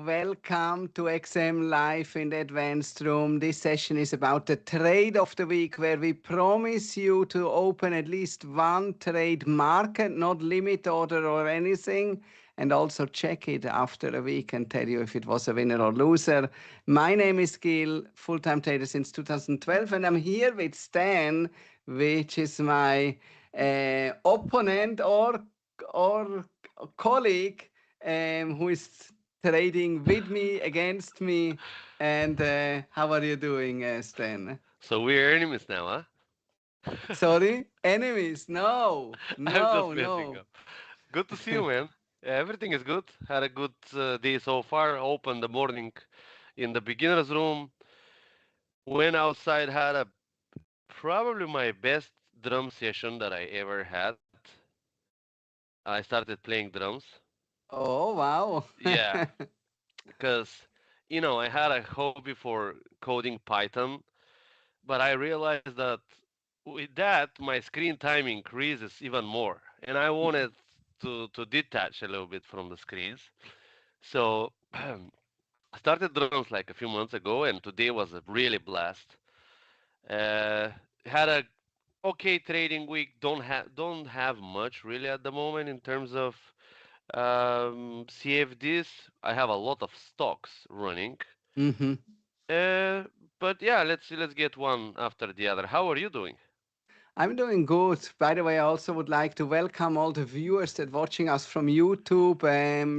welcome to XM Live in the Advanced Room. This session is about the trade of the week, where we promise you to open at least one trade market, not limit order or anything, and also check it after a week and tell you if it was a winner or loser. My name is Gil, full-time trader since 2012, and I'm here with Stan, which is my opponent or colleague, who is trading with me, against me. And how are you doing, Stan? So we're enemies now, huh? Sorry? Enemies? No, I'm no, just messing no. up. Good to see you, man. Yeah, everything is good. Had a good day so far. Opened the morning in the beginner's room. Went outside, had a probably my best drum session that I ever had. I started playing drums. Oh, wow. Yeah, because I had a hobby for coding Python, but I realized that with that my screen time increases even more, and I wanted to detach a little bit from the screens. So I started drums like a few months ago, and today was a really blast. Uh, had a okay trading week. Don't have much really at the moment in terms of CFDs. I have a lot of stocks running. hmm Uh, but yeah, let's get one after the other. How are you doing? I'm doing good. By the way, I also would like to welcome all the viewers that watching us from YouTube.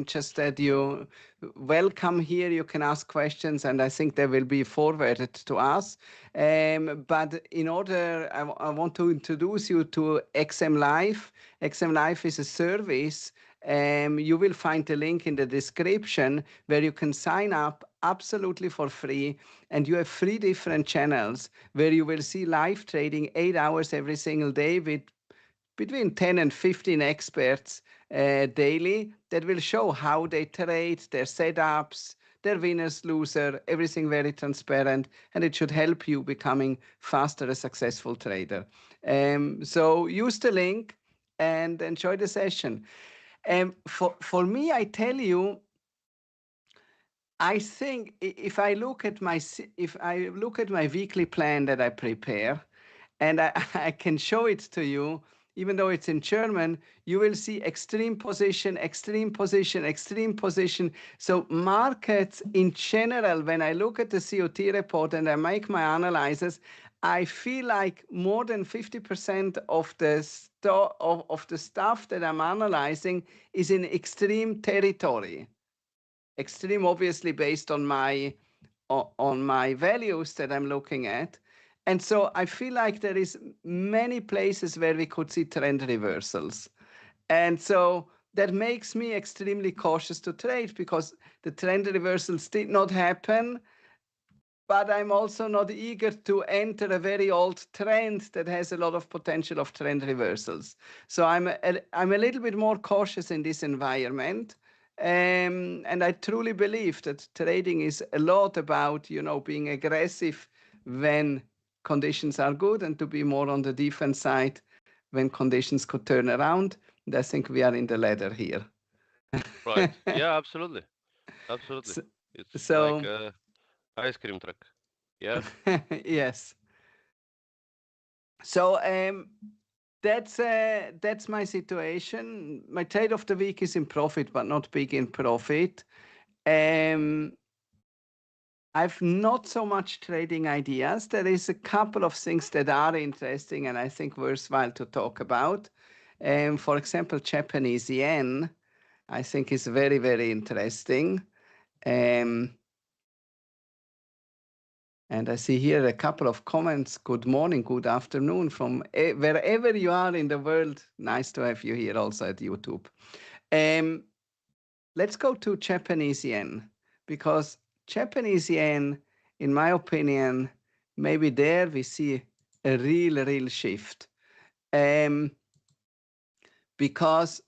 Just that you welcome here, you can ask questions, and I think they will be forwarded to us. But in order, I want to introduce you to XM Live. XM Live is a service. You will find the link in the description where you can sign up absolutely for free, and you have three different channels where you will see live trading 8 hours every single day with between 10 and 15 experts daily that will show how they trade, their setups, their winners, loser, everything very transparent, and it should help you becoming faster a successful trader. So use the link and enjoy the session. For me, I tell you, I think if I look at my weekly plan that I prepare, and I can show it to you, even though it's in German, you will see extreme position, extreme position, extreme position. So markets in general, when I look at the COT report and I make my analysis, I feel like more than 50% of the stuff that I'm analyzing is in extreme territory. Extreme, obviously, based on my values that I'm looking at. And so I feel like there is many places where we could see trend reversals. And so that makes me extremely cautious to trade, because the trend reversals did not happen, but I'm also not eager to enter a very old trend that has a lot of potential of trend reversals. So I'm a little bit more cautious in this environment. And I truly believe that trading is a lot about, being aggressive when conditions are good, and to be more on the defense side when conditions could turn around. And I think we are in the latter here. Right. Yeah, absolutely. Absolutely. so, It's like so a ice cream truck. Yeah. yes. So that's my situation. My trade of the week is in profit, but not big in profit. Um, I've not so much trading ideas. There is a couple of things that are interesting and I think worthwhile to talk about. For example, Japanese yen, I think is very, very interesting. Um, And I see here a couple of comments. Good morning, good afternoon from wherever you are in the world. Nice to have you here also at YouTube. Um, let's go to Japanese yen, because Japanese yen, in my opinion, maybe there we see a real shift. Um, because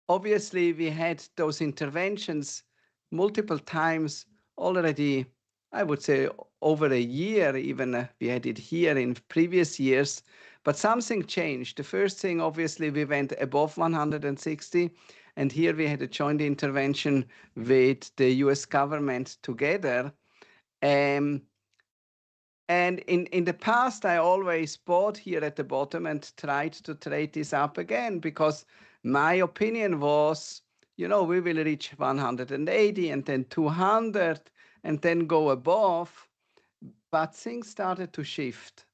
obviously we had those interventions multiple times already. I would say over a year, even we had it here in previous years, but something changed. The first thing, obviously, we went above 160, And here we had a joint intervention with the US government together. Um, and in the past, I always bought here at the bottom and tried to trade this up again because my opinion was, we will reach 180 and then 200 and then go above. But things started to shift.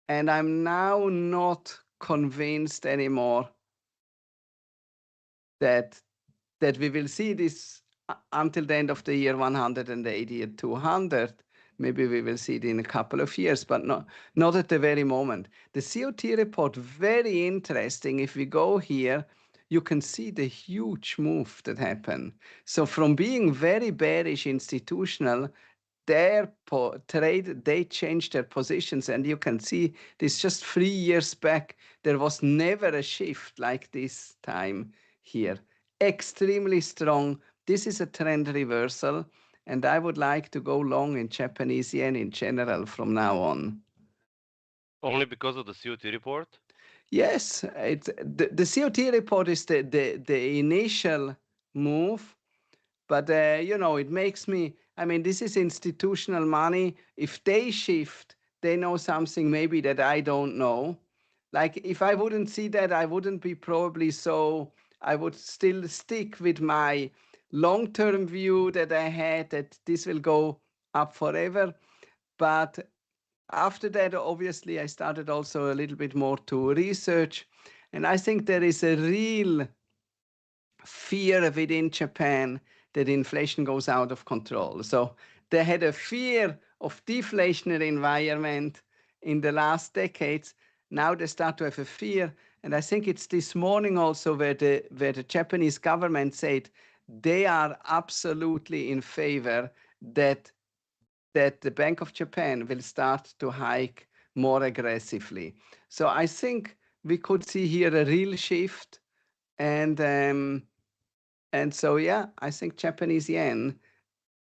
And I'm now not convinced anymore that we will see this until the end of the year 180 and 200. Maybe we will see it in a couple of years, but not at the very moment. The COT report, very interesting. If we go here, you can see the huge move that happened. So from being very bearish institutional, their trade, they changed their positions. And you can see this just 3 years back, there was never a shift like this time here. Extremely strong. This is a trend reversal. And I would like to go long in Japanese yen in general from now on. Only because of the COT report? Yes, the COT report is the initial move. But it makes me. I mean, this is institutional money. If they shift, they know something maybe that I don't know. Like if I wouldn't see that, I wouldn't be probably so. I would still stick with my long-term view that I had that this will go up forever. But after that, obviously, I started also a little bit more to research, and I think there is a real fear within Japan that inflation goes out of control. So they had a fear of deflationary environment in the last decades. Now they start to have a fear. And I think it's this morning also where the Japanese government said they are absolutely in favor that the Bank of Japan will start to hike more aggressively. So I think we could see here a real shift. And so, yeah, I think Japanese yen,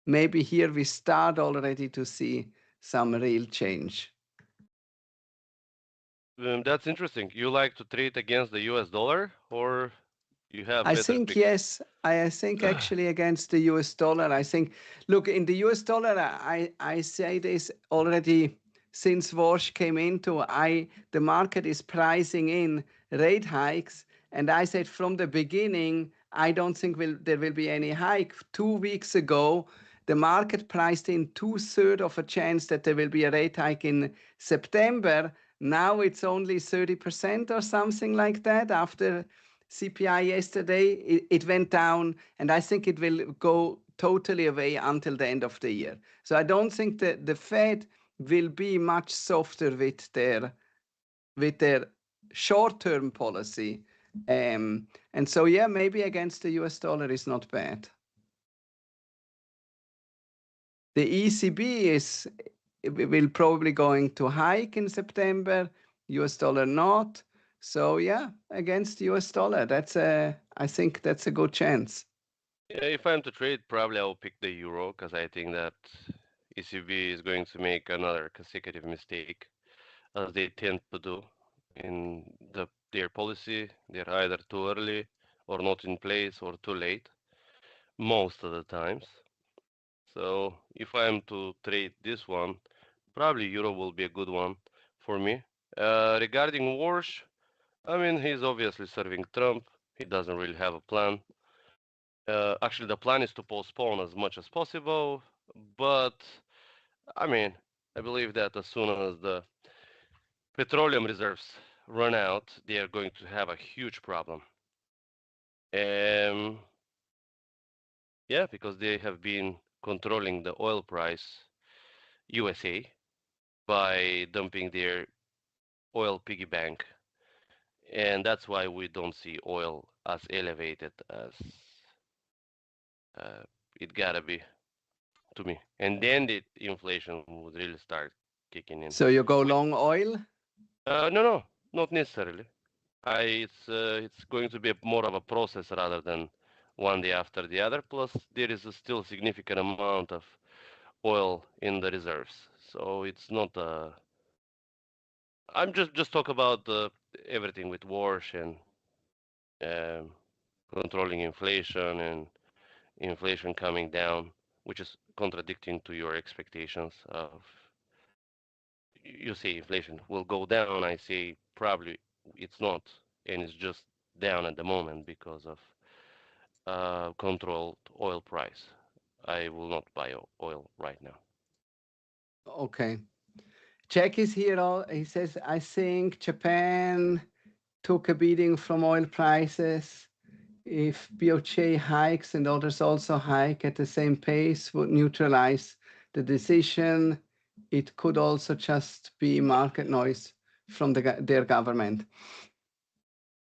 maybe here we start already to see some real change. That's interesting. You like to trade against the US dollar or you have I better think, picks? yes, I think actually against the US dollar, I think, look, in the US dollar, I say this already since Warsh came into, the market is pricing in rate hikes. And I said from the beginning, I don't think there will be any hike. 2 weeks ago, the market priced in two-thirds of a chance that there will be a rate hike in September. Now it's only 30% or something like that after CPI yesterday. It went down, and I think it will go totally away until the end of the year. So I don't think that the Fed will be much softer with their short-term policy. And so, yeah, maybe against the US dollar is not bad. The ECB will probably going to hike in September, US dollar not. So yeah, against US dollar, I think that's a good chance. Yeah, if I'm to trade, probably I'll pick the euro because I think that ECB is going to make another consecutive mistake, as they tend to do in their policy. They're either too early or not in place or too late most of the times. So if I'm to trade this one, probably euro will be a good one for me. Regarding Warsh, I mean, he's obviously serving Trump. He doesn't really have a plan. Actually, the plan is to postpone as much as possible, but I mean, I believe that as soon as the petroleum reserves run out, they are going to have a huge problem. Um, yeah, because they have been controlling the oil price, USA, by dumping their oil piggy bank, and that's why we don't see oil as elevated as uh, it gotta be to me. And then the inflation would really start kicking in. So you go With long oil? no, not necessarily. It's going to be more of a process rather than one day after the other. Plus, there is a still significant amount of oil in the reserves, so it's not. I'm just talk about everything with Warsh and um, controlling inflation and inflation coming down, which is contradicting to your expectations of you say inflation will go down. I say probably it's not, and it's just down at the moment because of controlled oil price. I will not buy oil right now. Okay. Jack is here. He says, I think Japan took a beating from oil prices. If BOJ hikes and others also hike at the same pace, would neutralize the decision. It could also just be market noise from their government.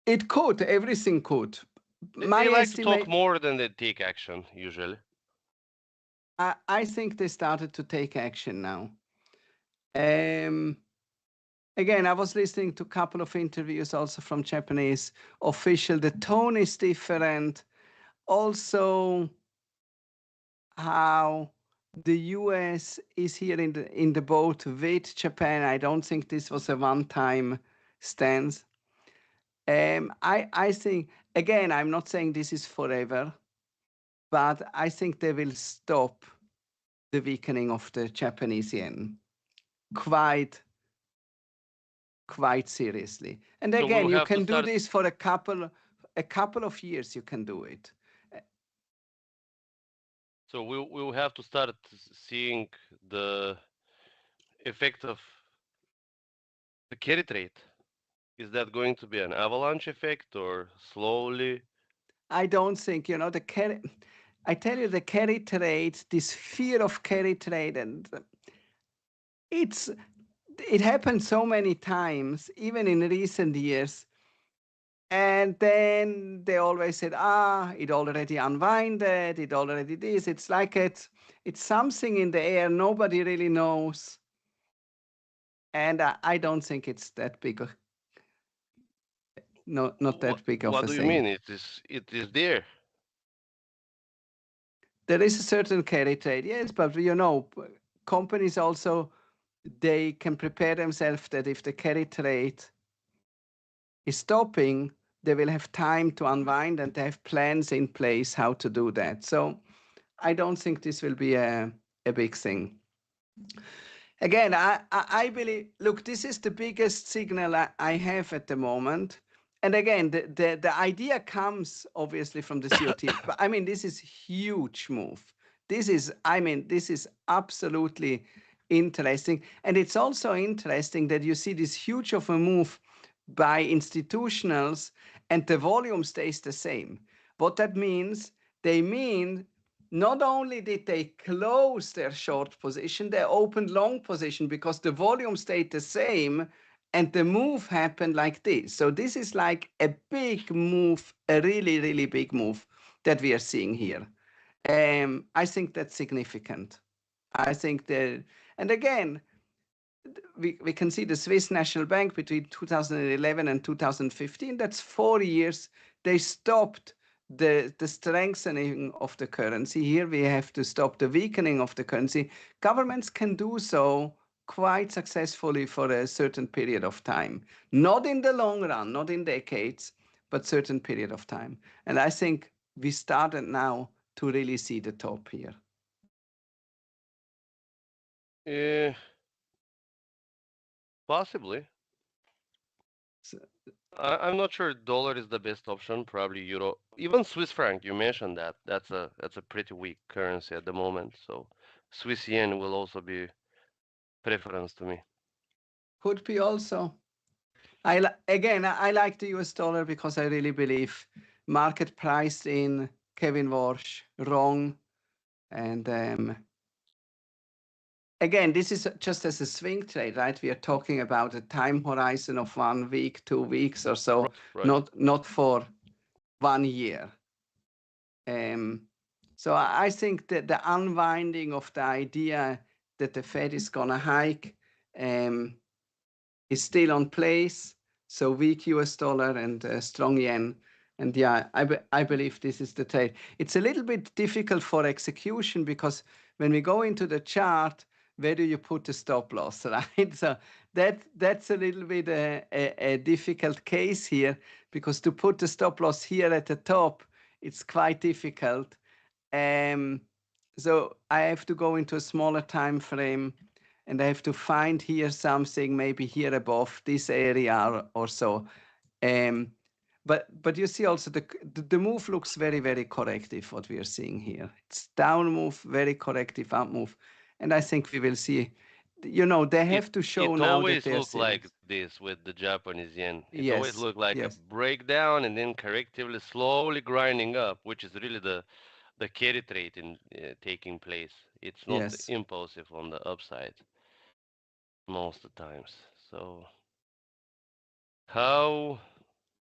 It could, everything could. My They like to talk estimate, more than they take action usually. I think they started to take action now. Um, Again, I was listening to a couple of interviews also from Japanese official. The tone is different. Also, how the US is here in the boat with Japan. I don't think this was a one-time stance. I think again, I'm not saying this is forever, but I think they will stop the weakening of the Japanese yen quite quite seriously. And So we'll again, you have to can do start. this for a couple of years. You can do it. So we'll have to start seeing the effect of the carry trade. Is that going to be an avalanche effect or slowly? I don't think the carry. I tell you, the carry trade, this fear of carry trade, and it's it happened so many times, even in recent years. And then they always said, it already unwinded, it already this. It's like it's something in the air. Nobody really knows. And I don't think it's that big, not What that big of what a do you thing. mean? It is there. There is a certain carry trade, yes, but companies also, they can prepare themselves that if the carry trade is stopping, they will have time to unwind and they have plans in place how to do that. So I don't think this will be a big thing. Again, I believe, look, this is the biggest signal I have at the moment. And again, the idea comes obviously from the COT, but I mean, this is huge move. This is absolutely interesting. And it's also interesting that you see this huge of a move by institutionals and the volume stays the same. What that means, they mean not only did they close their short position, they opened long position because the volume stayed the same and the move happened like this. So this is like a big move, a really, really big move that we are seeing here. I think that's significant. I think that, and again, we can see the Swiss National Bank between 2011 and 2015, that's 4 years, they stopped the strengthening of the currency. Here we have to stop the weakening of the currency. Governments can do so quite successfully for a certain period of time. Not in the long run, not in decades, but certain period of time. And I think we started now to really see the top here. Eh, possibly. So, I'm not sure dollar is the best option. Probably euro, even Swiss franc. You mentioned that. That's a pretty weak currency at the moment. So Swiss yen will also be preference to me. could be also. I like the US dollar because I really believe market priced in Kevin Walsh wrong. And again, this is just as a swing trade, right? We are talking about a time horizon of 1 week, 2 weeks or so, Right, right. not for 1 year. Um, so I think that the unwinding of the idea that the Fed is going to hike is still on place. So weak US dollar and strong yen. And yeah, I believe this is the trade. It's a little bit difficult for execution because when we go into the chart, where do you put the stop loss, right? So that's a little bit a difficult case here, because to put the stop loss here at the top, it's quite difficult. Um, so I have to go into a smaller time frame, and I have to find here something maybe here above this area or so. Um, but you see also the move looks very, very corrective, what we are seeing here. It's down move, very corrective, up move. And I think we will see, they It have to show it now that always they're look serious. like this with the Japanese yen. It always Yes, look like a yes, breakdown and then correctively slowly grinding up, which is really the carry trade in taking place. It's not yes. impulsive on the upside most of the times. So how?